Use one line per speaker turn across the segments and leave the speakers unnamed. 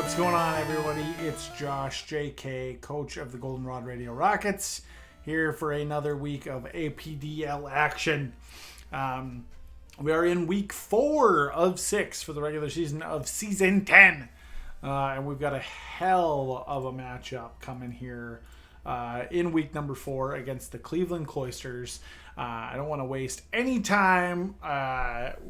What's going on, everybody? It's Josh, Jkkayy, coach of the Goldenrod Radio Rockets, here for another week of APDL action. We are in week 4 of 6 for the regular season of season 10. And we've got a hell of a matchup coming here in week number 4 against the Cleveland Cloysters. I don't want to waste any time,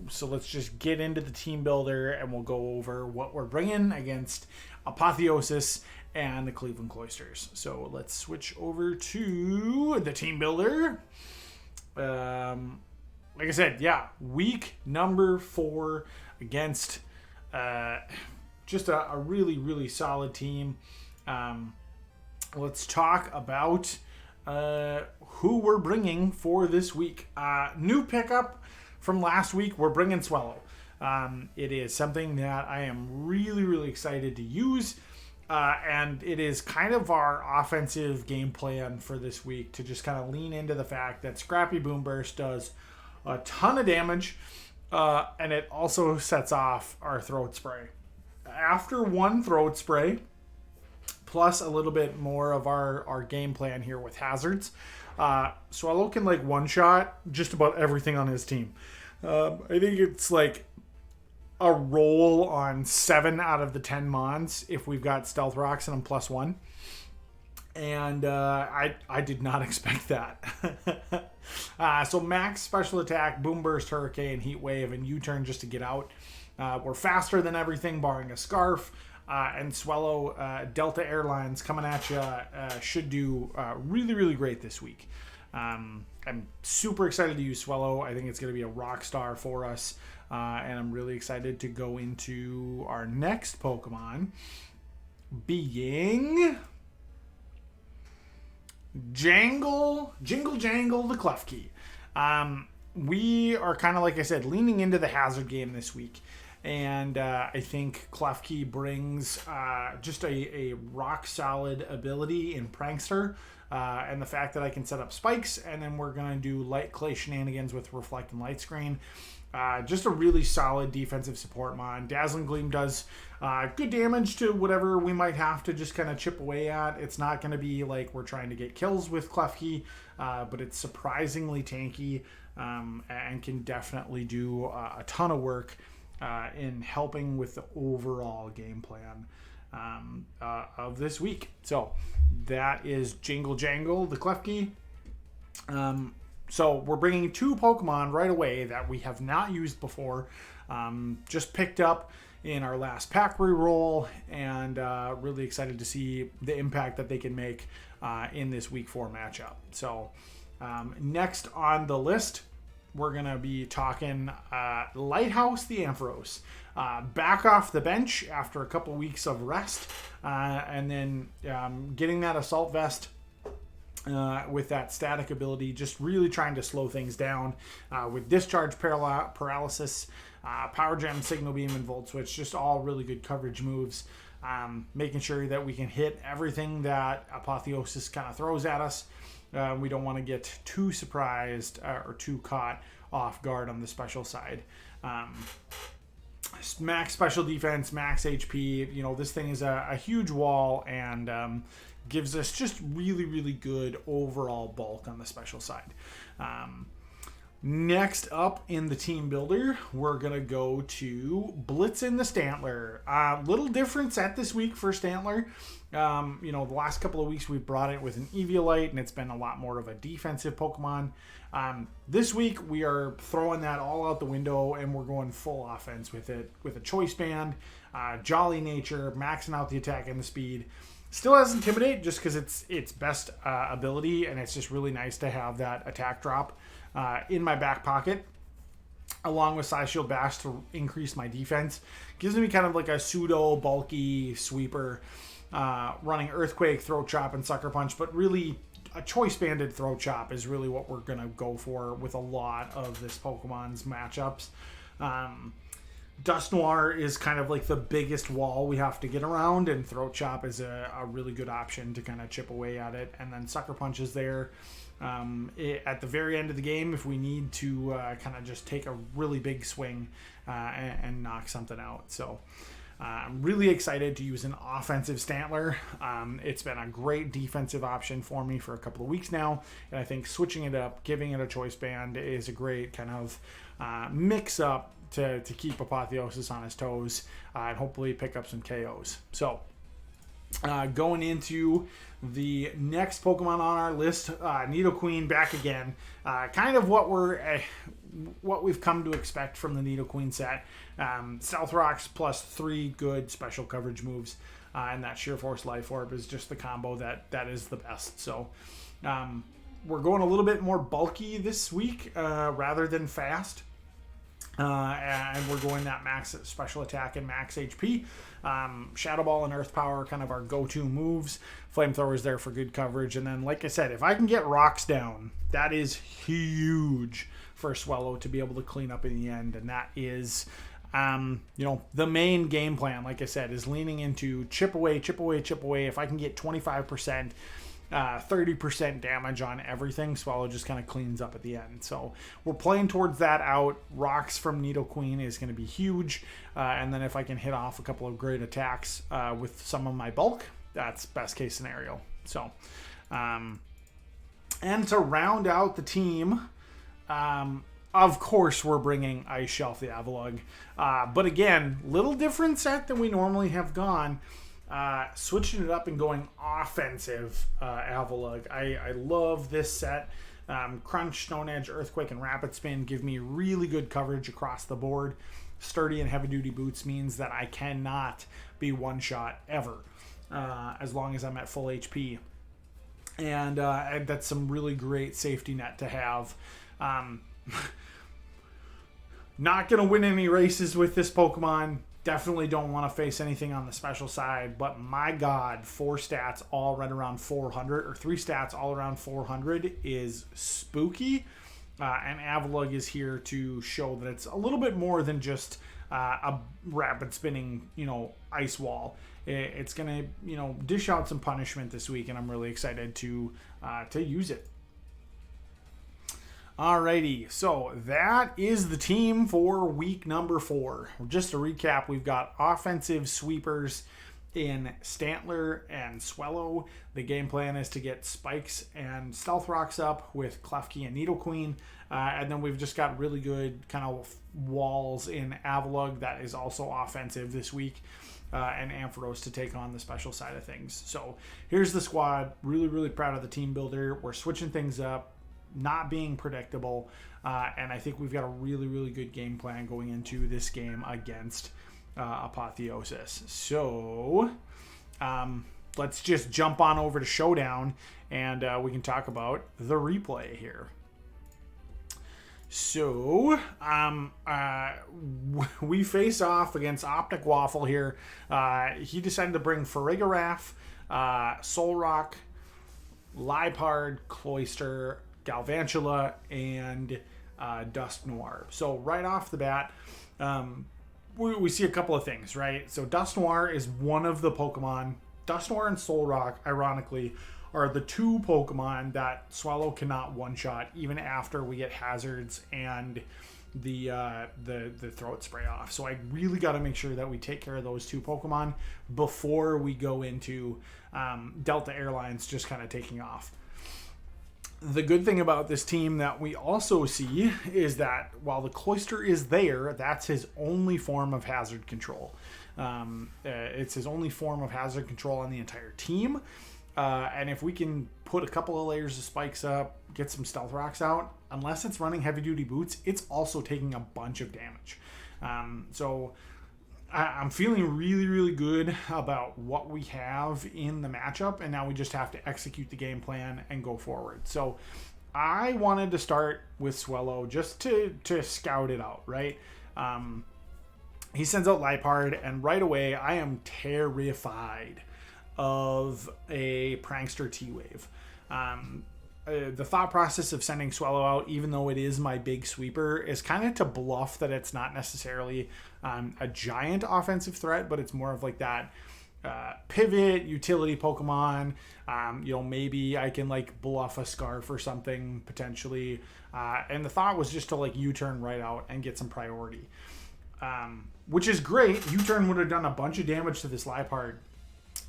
so let's just get into the team builder and we'll go over what we're bringing against Apotheosis and the Cleveland Cloysters. So let's switch over to the team builder. Like I said, week number 4 against just a really, really solid team. Let's talk about who we're bringing for this week. New pickup from last week, we're bringing Swallow. It is something that I am really, really excited to use. And it is kind of our offensive game plan for this week to just kind of lean into the fact that Scrappy Boom Burst does a ton of damage. And it also sets off our throat spray. After one throat spray, plus a little bit more of our game plan here with hazards, Swallow can one-shot just about everything on his team. I think it's like a roll on 7 out of the 10 Mons if we've got Stealth Rocks and I'm +1. And I did not expect that. So max special attack, Boom Burst, Hurricane, Heat Wave, and U-Turn just to get out. We're faster than everything barring a Scarf. And Swallow, Delta Airlines coming at you should do really, really great this week. I'm super excited to use Swallow. I think it's going to be a rock star for us. And I'm really excited to go into our next Pokemon being Jingle Jangle the Clefkey. We are kind of, like I said, leaning into the hazard game this week. And I think Klefki brings just a rock-solid ability in Prankster. And the fact that I can set up spikes, and then we're going to do light clay shenanigans with Reflect and Light Screen. Just a really solid defensive support mon. Dazzling Gleam does good damage to whatever we might have to just kind of chip away at. It's not going to be like we're trying to get kills with Klefki, but it's surprisingly tanky and can definitely do a ton of work in helping with the overall game plan of this week. So that is Jingle Jangle, the Klefki. So we're bringing 2 Pokemon right away that we have not used before. Just picked up in our last pack reroll, and really excited to see the impact that they can make in this week 4 matchup. So next on the list, we're going to be talking Lighthouse the Ampharos. Back off the bench after a couple weeks of rest. And then getting that Assault Vest with that static ability. Just really trying to slow things down with Discharge Paralysis, Power Gem, Signal Beam, and Volt Switch. Just all really good coverage moves. Making sure that we can hit everything that Apotheosis kind of throws at us. We don't want to get too surprised or too caught off guard on the special side. Max special defense, max HP. This thing is a huge wall and gives us just really, really good overall bulk on the special side. Next up in the team builder, we're going to go to Blitzen the Stantler. Little different set this week for Stantler. The last couple of weeks we've brought it with an Eviolite, and it's been a lot more of a defensive Pokemon. This week we are throwing that all out the window, and we're going full offense with it, with a Choice Band, Jolly Nature, maxing out the attack and the speed. Still has Intimidate just because it's its best ability, and it's just really nice to have that attack drop in my back pocket, along with Size Shield Bash to increase my defense. Gives me kind of like a pseudo bulky sweeper, running Earthquake, Throat Chop, and Sucker Punch, but really a Choice Banded Throat Chop is really what we're going to go for with a lot of this Pokemon's matchups. Dust Noir is kind of like the biggest wall we have to get around, and Throat Chop is a really good option to kind of chip away at it. And then Sucker Punch is there at the very end of the game if we need to kind of just take a really big swing and knock something out. So I'm really excited to use an offensive Stantler. It's been a great defensive option for me for a couple of weeks now, and I think switching it up, giving it a choice band is a great kind of mix up to keep Apotheosis on his toes and hopefully pick up some KOs. So going into the next Pokemon on our list, Nidoqueen back again. Kind of what we've come to expect from the Nidoqueen set. Stealth Rocks plus 3 good special coverage moves, and that Sheer Force Life Orb is just the combo that is the best. So we're going a little bit more bulky this week rather than fast. And we're going that max special attack and max HP. Shadow Ball and Earth Power are kind of our go-to moves. Flamethrower is there for good coverage. And then, like I said, if I can get rocks down, that is huge for Swallow to be able to clean up in the end. And that is, the main game plan, like I said, is leaning into chip away, chip away, chip away. If I can get 25%, 30% damage on everything, Swallow just kind of cleans up at the end. So we're playing towards that out. Rocks from Nidoqueen is going to be huge. And then if I can hit off a couple of great attacks with some of my bulk, that's best case scenario. So, and to round out the team, of course, we're bringing Ice Shelf the Avalugg. But again, little different set than we normally have gone. Switching it up and going offensive Avalugg. I love this set. Crunch, Stone Edge, Earthquake, and Rapid Spin give me really good coverage across the board. Sturdy and heavy duty boots means that I cannot be one shot ever as long as I'm at full HP. And that's some really great safety net to have. Not going to win any races with this Pokemon. Definitely don't want to face anything on the special side, but my God, 4 stats all right around 400, or 3 stats all around 400 is spooky. And Avalugg is here to show that it's a little bit more than just a rapid spinning, ice wall. It's going to, dish out some punishment this week, and I'm really excited to use it. Alrighty, so that is the team for week number 4. Just to recap, we've got offensive sweepers in Stantler and Swellow. The game plan is to get Spikes and Stealth Rocks up with Klefki and Nidoqueen. And then we've just got really good kind of walls in Avalugg that is also offensive this week. And Ampharos to take on the special side of things. So here's the squad. Really, really proud of the team builder. We're switching things up, not being predictable, and I think we've got a really, really good game plan going into this game against Apotheosis. So let's just jump on over to Showdown, and we can talk about the replay here. So we face off against Optic Waffle here. He decided to bring Farigiraf, Solrock, Liepard, Cloyster, Galvantula, and Dusk Noir. So right off the bat, we see a couple of things, right? So Dusk Noir is one of the Pokemon. Dusk Noir and Solrock, ironically, are the 2 Pokemon that Swallow cannot one-shot even after we get Hazards and the Throat Spray off. So I really got to make sure that we take care of those 2 Pokemon before we go into Delta Airlines just kind of taking off. The good thing about this team that we also see is that while the Cloyster is there, that's his only form of hazard control. It's his only form of hazard control on the entire team. And if we can put a couple of layers of spikes up, get some Stealth Rocks out, unless it's running heavy duty boots, it's also taking a bunch of damage. So I'm feeling really, really good about what we have in the matchup, and now we just have to execute the game plan and go forward. So I wanted to start with Swellow just to scout it out, right? He sends out Liepard, and right away I am terrified of a Prankster T-Wave. The thought process of sending Swellow out, even though it is my big sweeper, is kind of to bluff that it's not necessarily a giant offensive threat, but it's more of like that pivot utility Pokemon. Maybe I can like bluff a Scarf or something potentially. And the thought was just to like U-turn right out and get some priority. which is great. U-turn would have done a bunch of damage to this Liepard,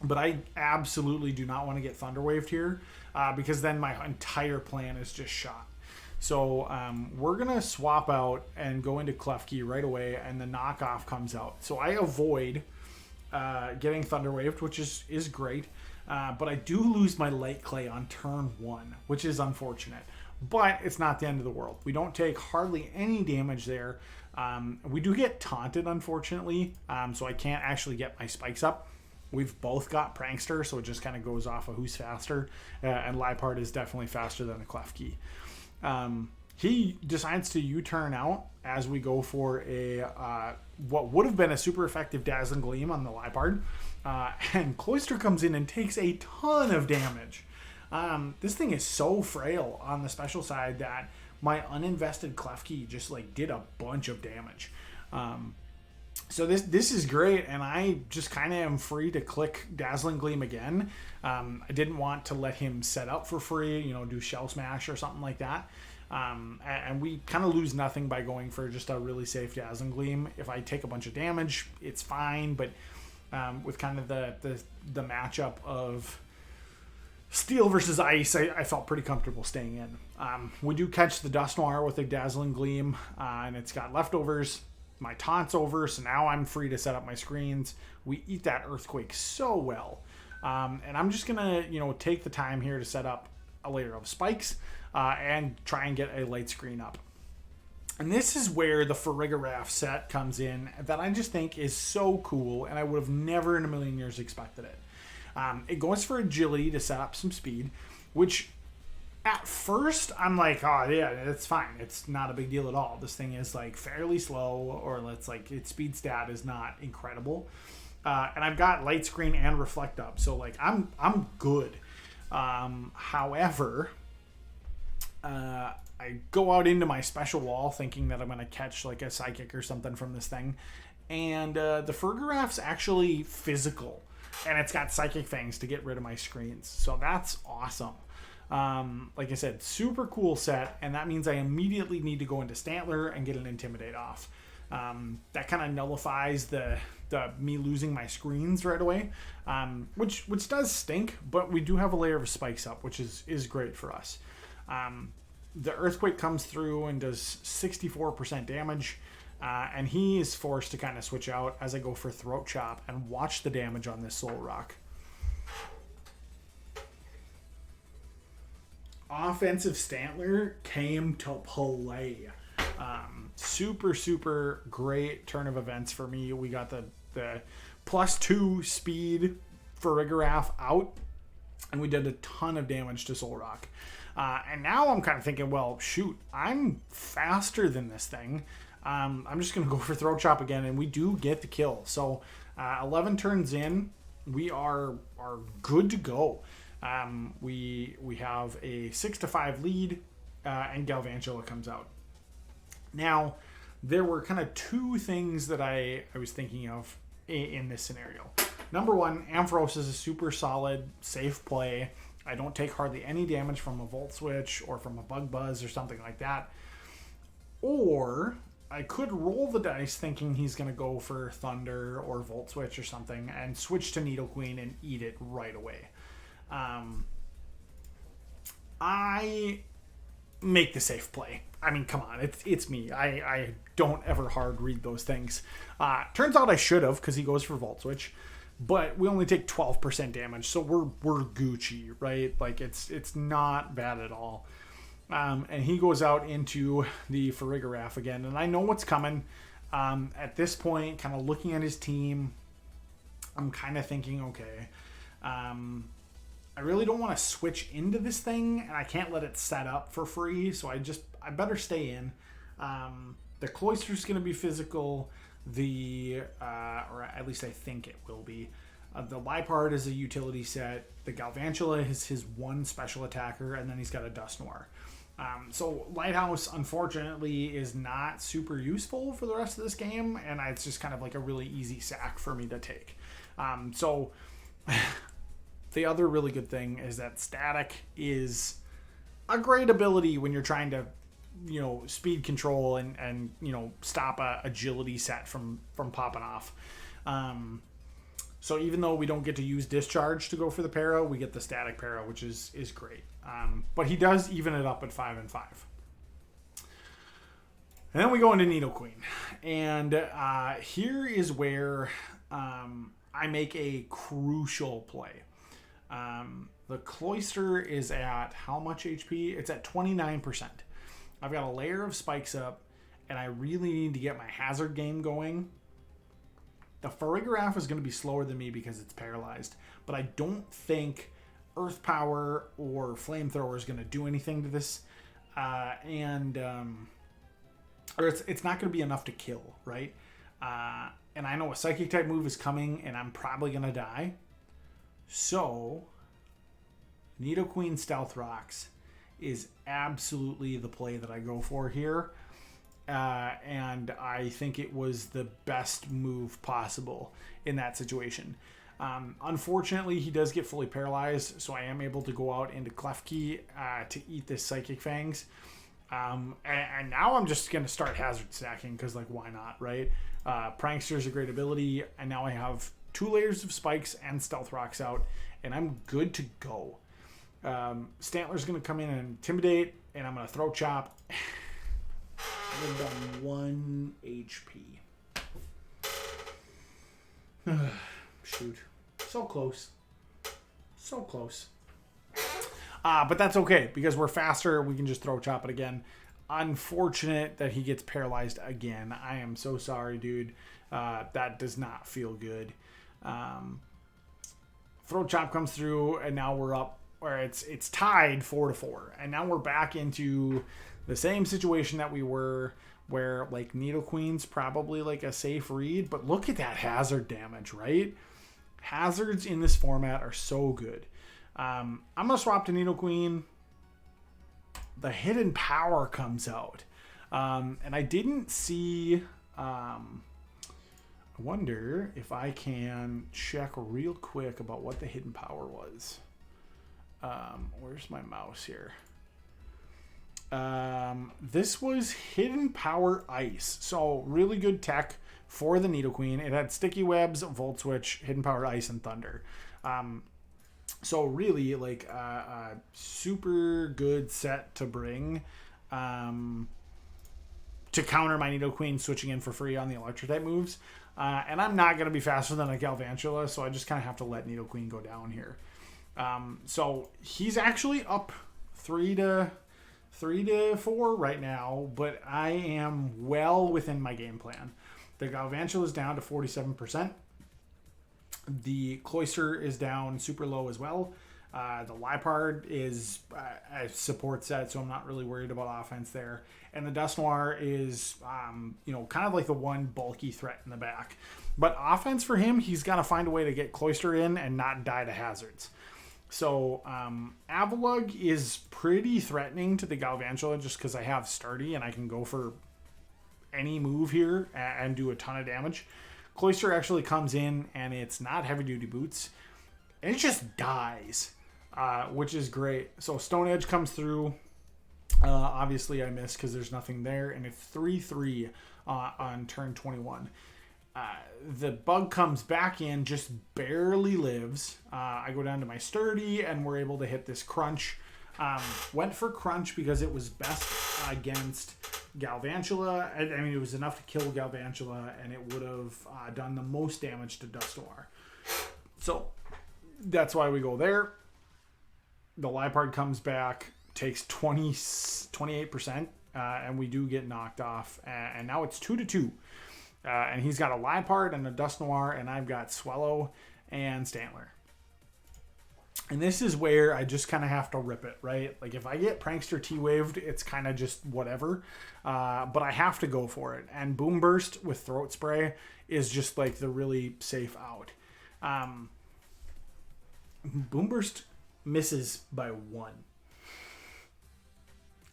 but I absolutely do not want to get Thunder Waved here because then my entire plan is just shot. So we're going to swap out and go into Klefki right away, and the knockoff comes out. So I avoid getting Thunder Waved, which is great. But I do lose my Light Clay on turn 1, which is unfortunate. But it's not the end of the world. We don't take hardly any damage there. We do get taunted, unfortunately, so I can't actually get my spikes up. We've both got Prankster, so it just kind of goes off of who's faster. And Liepard is definitely faster than a Klefki. He decides to U-turn out as we go for a what would have been a super effective Dazzling Gleam on the Liepard. And Cloyster comes in and takes a ton of damage. This thing is so frail on the special side that my uninvested Klefki just like did a bunch of damage. So this is great, and I just kind of am free to click Dazzling Gleam again. I didn't want to let him set up for free, do Shell Smash or something like that. And we kind of lose nothing by going for just a really safe Dazzling Gleam. If I take a bunch of damage, it's fine, but with kind of the matchup of Steel versus Ice, I felt pretty comfortable staying in. We do catch the Dust Noir with a Dazzling Gleam, and it's got leftovers. My taunt's over, so now I'm free to set up my screens. We eat that Earthquake so well. And I'm just going to, take the time here to set up a layer of spikes and try and get a light screen up. And this is where the Farigiraf set comes in that I just think is so cool, and I would have never in a million years expected it. It goes for agility to set up some speed, which at first I'm like, oh yeah, it's fine. It's not a big deal at all. This thing is like fairly slow, or its speed stat is not incredible. And I've got light screen and reflect up, so like I'm good. However, I go out into my special wall thinking that I'm going to catch like a Psychic or something from this thing. And the Farigiraf's actually physical, and it's got Psychic Fangs to get rid of my screens. So that's awesome. Like I said, super cool set, and that means I immediately need to go into Stantler and get an Intimidate off. That kind of nullifies the me losing my screens right away, which does stink, but we do have a layer of spikes up, which is great for us. The Earthquake comes through and does 64% damage, and he is forced to kind of switch out as I go for Throat Chop and watch the damage on this Soul Rock. Offensive Stantler came to play. Super, super great turn of events for me. We got the +2 speed Farigiraf out, and we did a ton of damage to Soul Rock. And now I'm kind of thinking, well, shoot, I'm faster than this thing. I'm just going to go for Throat Chop again, and we do get the kill. So 11 turns in, we are good to go. We have a 6-5 lead, and Galvantula comes out. Now, there were kind of two things that I was thinking of in this scenario. Number one, Ampharos is a super solid, safe play. I don't take hardly any damage from a Volt Switch or from a Bug Buzz or something like that. Or I could roll the dice thinking he's going to go for Thunder or Volt Switch or something and switch to Nidoqueen and eat it right away. I make the safe play. I mean, come on, it's me. I don't ever hard read those things. Turns out I should have, because he goes for Volt Switch, but we only take 12% damage, so we're Gucci, right? Like it's not bad at all. And he goes out into the Farigiraf again, and I know what's coming. At this point, kind of looking at his team, I'm kind of thinking, okay, I really don't want to switch into this thing, and I can't let it set up for free, so I better stay in. The Cloyster's going to be physical. Or at least I think it will be. The Liepard is a utility set. The Galvantula is his one special attacker, and then he's got a Dust Noir. So Lighthouse, unfortunately, is not super useful for the rest of this game, and it's just kind of like a really easy sack for me to take. So the other really good thing is that Static is a great ability when you're trying to speed control and stop a agility set from popping off. So even though we don't get to use discharge to go for the para, we get the static para, which is great. But he does even it up at 5 and 5. And then we go into Nidoqueen. And here is where I make a crucial play. The Cloyster is at how much HP? It's at 29%. I've got a layer of spikes up, and I really need to get my hazard game going. The Farigiraf is going to be slower than me because it's paralyzed, but I don't think Earth Power or Flamethrower is going to do anything to this. Or it's not going to be enough to kill, right? And I know a Psychic type move is coming, and I'm probably going to die. So, Nidoqueen Stealth Rocks is absolutely the play that I go for here. And I think it was the best move possible in that situation. Unfortunately, he does get fully paralyzed, so I am able to go out into Klefki to eat this Psychic Fangs. And now I'm just going to start hazard stacking because, why not, right? Prankster is a great ability, and now I have 2 layers of spikes and Stealth Rocks out, and I'm good to go. Stantler's going to come in and intimidate, and I'm going to throw chop. I've done 1 HP. Shoot. So close. So close. But that's okay, because we're faster. We can just throw chop it again. Unfortunate that he gets paralyzed again. I am so sorry, dude. That does not feel good. Throw chop comes through, and now we're up where it's tied 4-4. And now we're back into the same situation that we were, where Nidoqueen's probably a safe read, but look at that hazard damage, right? Hazards in this format are so good. I'm going to swap to Nidoqueen. The Hidden Power comes out. And I didn't see... I wonder if I can check real quick about what the Hidden Power was. Where's my mouse here? This was Hidden Power Ice. So really good tech for the Nidoqueen. It had Sticky Webs, Volt Switch, Hidden Power Ice, and Thunder. So really a super good set to bring to counter my Nidoqueen switching in for free on the Electric type moves. And I'm not going to be faster than a Galvantula, so I just kind of have to let Nidoqueen go down here. So he's actually up 3-4 right now, but I am well within my game plan. The Galvantula is down to 47%. The Cloyster is down super low as well. The Liepard is a support set, so I'm not really worried about offense there. And the Dusknoir is, kind of the one bulky threat in the back. But offense for him, he's got to find a way to get Cloyster in and not die to hazards. So Avalugg is pretty threatening to the Galvantula just because I have Sturdy and I can go for any move here and do a ton of damage. Cloyster actually comes in and it's not heavy duty boots. And it just dies, which is great. So Stone Edge comes through. Obviously I miss because there's nothing there. And it's 3-3 on turn 21. The bug comes back in, just barely lives. I go down to my Sturdy and we're able to hit this Crunch. Went for Crunch because it was best against Galvantula. I mean, it was enough to kill Galvantula, and it would have done the most damage to Dusknoir. So that's why we go there. The Liepard comes back, takes 28%, and we do get knocked off. And now it's 2-2. And he's got a Liepard and a Dusknoir, and I've got Swellow and Stantler. And this is where I just kind of have to rip it, right? If I get Prankster T-Waved, it's kind of just whatever. But I have to go for it. And Boom Burst with Throat Spray is just the really safe out. Boom Burst misses by 1.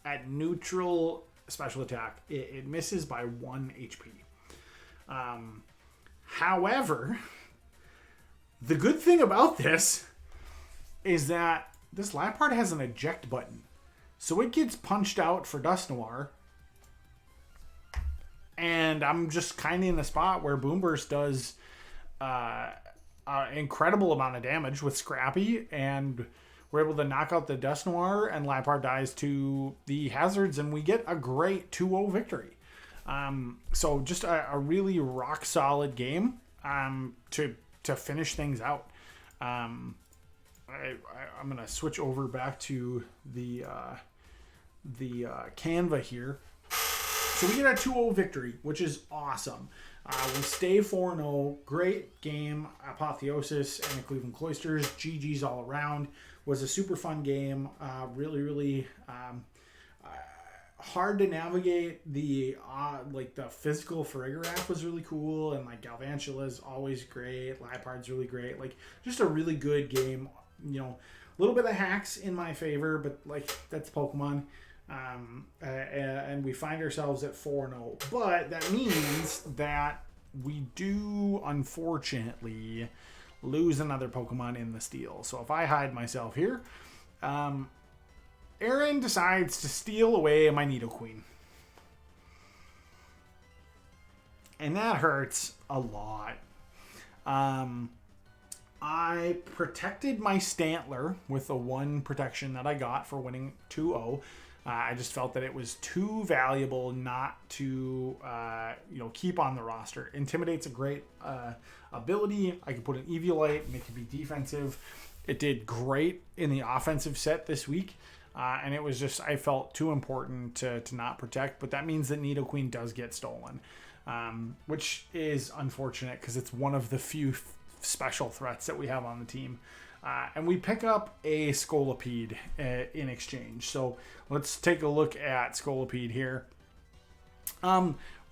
At neutral special attack, it misses by 1 HP. However, the good thing about this is that this Liepard has an eject button. So it gets punched out for Dusknoir, And I'm just kind of in a spot where Boomburst does incredible amount of damage with Scrappy, and we're able to knock out the Dust Noir, and Lapard dies to the hazards, and we get a great 2-0 victory. So just a really rock solid game to finish things out. I'm gonna switch over back to the Canva here. So we get a 2-0 victory, which is awesome. We stay 4-0. Great game. Apotheosis and the Cleveland Cloysters. GG's all around. Was a super fun game. Really hard to navigate. The physical Farigiraf was really cool, and like Galvantula's always great. Lapard's really great. Like just a really good game. You know, a little bit of hacks in my favor, but like that's Pokemon. And we find ourselves at 4-0, but that means that we do unfortunately lose another Pokemon in the steal. So if I hide myself here, Aaron decides to steal away my Nidoqueen, and that hurts a lot. I protected my Stantler with the 1 protection that I got for winning 2-0. I just felt that it was too valuable not to, keep on the roster. Intimidate's a great ability. I could put an Eviolite and it could be defensive. It did great in the offensive set this week, and it was just, I felt too important to not protect. But that means that Nidoqueen does get stolen, which is unfortunate because it's one of the few special threats that we have on the team. And we pick up a Scolipede in exchange. So let's take a look at Scolipede here.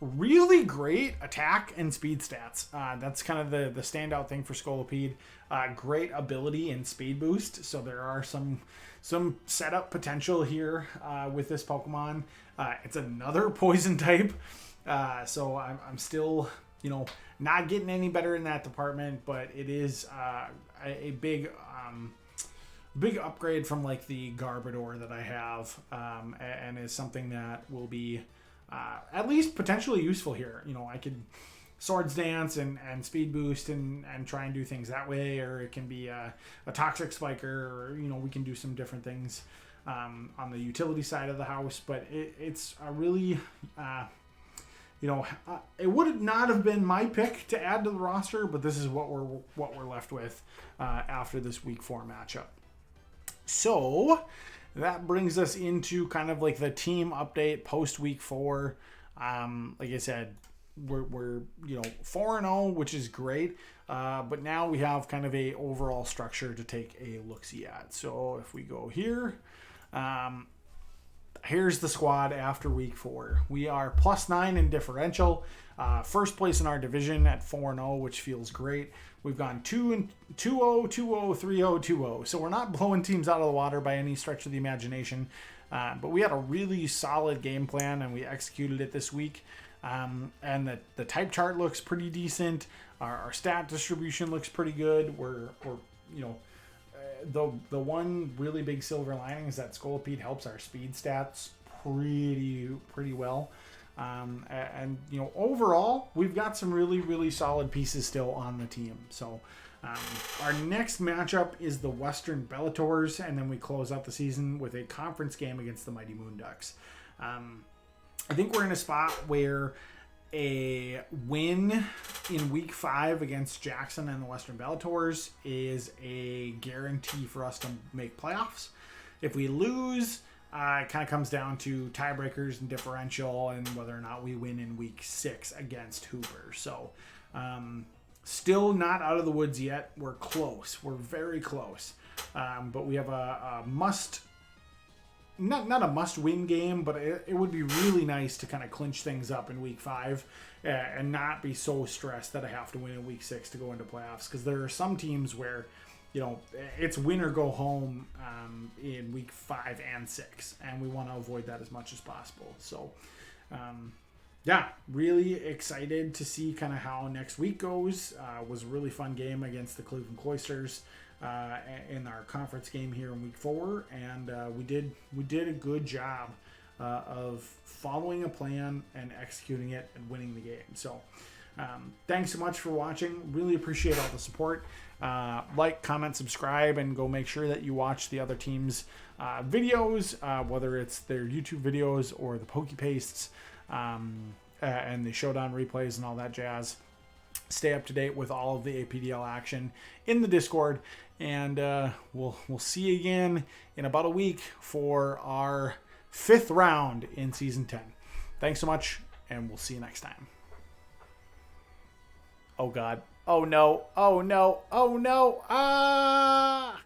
Really great attack and speed stats. That's kind of the standout thing for Scolipede. Great ability and speed boost. So there are some setup potential here with this Pokemon. It's another poison type. So I'm still, not getting any better in that department, but it is a big upgrade from like the Garbodor that I have, and is something that will be at least potentially useful here. I could Swords Dance and Speed Boost and try and do things that way, or it can be a Toxic Spiker, or we can do some different things on the utility side of the house. But it's a really it would not have been my pick to add to the roster, but this is what we're left with after this week 4 matchup. So that brings us into kind of like the team update post week 4. Like I said, we're 4-0, which is great, but now we have kind of a overall structure to take a look-see at. So if we go here, here's the squad after week 4. We are +9 in differential. First place in our division at 4-0, which feels great. We've gone 2-0, 2-0, 3-0, 2-0. So we're not blowing teams out of the water by any stretch of the imagination. But we had a really solid game plan, and we executed it this week. And the type chart looks pretty decent. Our stat distribution looks pretty good. We're the one really big silver lining is that Scolipede helps our speed stats pretty well. And overall, we've got some really solid pieces still on the team. So our next matchup is the Western Bellators, and then we close out the season with a conference game against the Mighty Moonducks. I think we're in a spot where a win in week 5 against Jackson and the Western Bellators is a guarantee for us to make playoffs. If we lose, it kind of comes down to tiebreakers and differential and whether or not we win in week 6 against Hooper. So still not out of the woods yet. We're close. We're very close. But we have a not a must-win game, but it would be really nice to kind of clinch things up in week 5 and not be so stressed that I have to win in week 6 to go into playoffs. Because there are some teams where, it's win or go home in week 5 and 6, and we want to avoid that as much as possible. So, really excited to see kind of how next week goes. Was a really fun game against the Cleveland Cloysters in our conference game here in week 4, and we did a good job of following a plan and executing it and winning the game. So thanks so much for watching. Really appreciate all the support. Like, comment, subscribe, and go make sure that you watch the other teams' videos, whether it's their YouTube videos or the Pokey Pastes and the Showdown replays and all that jazz. Stay up to date with all of the APDL action in the Discord, and we'll see you again in about a week for our 5th round in Season 10. Thanks so much, and we'll see you next time. Oh God. Oh no. Oh no. Oh no. Ah!